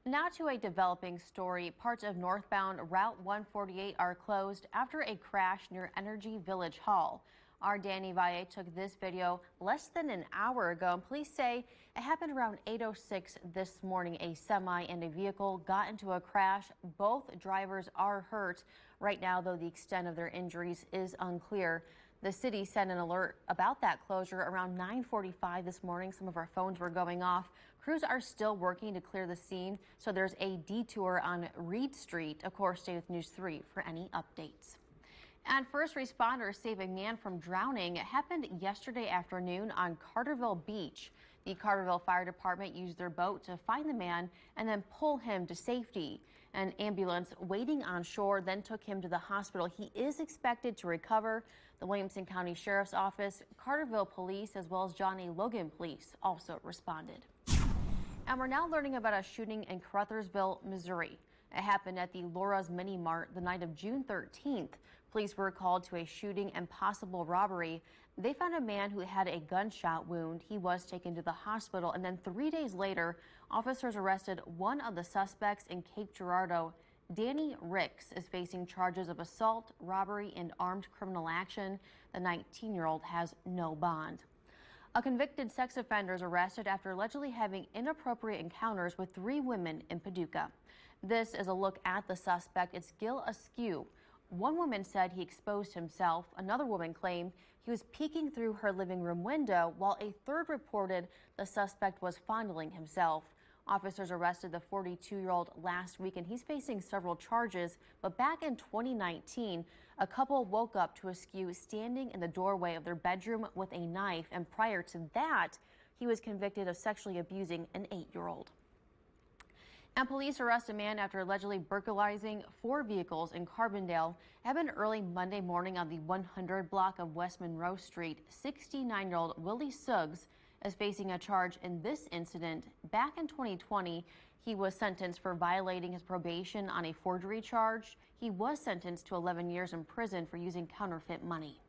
Now to a developing story. Parts of northbound Route 148 are closed after a crash near Energy Village Hall. Our Danny Valle took this video less than an hour ago, and police say it happened around 8:06 this morning. A semi and a vehicle got into a crash. Both drivers are hurt. Right now, though, the extent of their injuries is unclear. The city sent an alert about that closure around 9:45 this morning. Some of our phones were going off. Crews are still working to clear the scene, so there's a detour on Reed Street. Of course, stay with News 3 for any updates. And first responders save a man from drowning. It happened yesterday afternoon on Carterville Beach. The Carterville Fire Department used their boat to find the man and then pull him to safety. An ambulance waiting on shore then took him to the hospital. He is expected to recover. The Williamson County Sheriff's Office, Carterville Police, as well as John A. Logan Police also responded. And we're now learning about a shooting in Caruthersville, Missouri. It happened at the Laura's Mini Mart the night of June 13th. Police were called to a shooting and possible robbery. They found a man who had a gunshot wound. He was taken to the hospital, and then 3 days later, officers arrested one of the suspects in Cape Girardeau. Danny Ricks is facing charges of assault, robbery, and armed criminal action. The 19-year-old has no bond. A convicted sex offender is arrested after allegedly having inappropriate encounters with 3 women in Paducah. This is a look at the suspect. It's Gil Askew. One woman said he exposed himself. Another woman claimed he was peeking through her living room window, while a third reported the suspect was fondling himself. Officers arrested the 42-year-old last week, and he's facing several charges. But back in 2019, a couple woke up to Askew standing in the doorway of their bedroom with a knife. And prior to that, he was convicted of sexually abusing an 8-year-old. And police arrest a man after allegedly burglarizing 4 vehicles in Carbondale. It happened early Monday morning on the 100 block of West Monroe Street. 69-year-old Willie Suggs is facing a charge in this incident. Back in 2020, he was sentenced for violating his probation on a forgery charge. He was sentenced to 11 years in prison for using counterfeit money.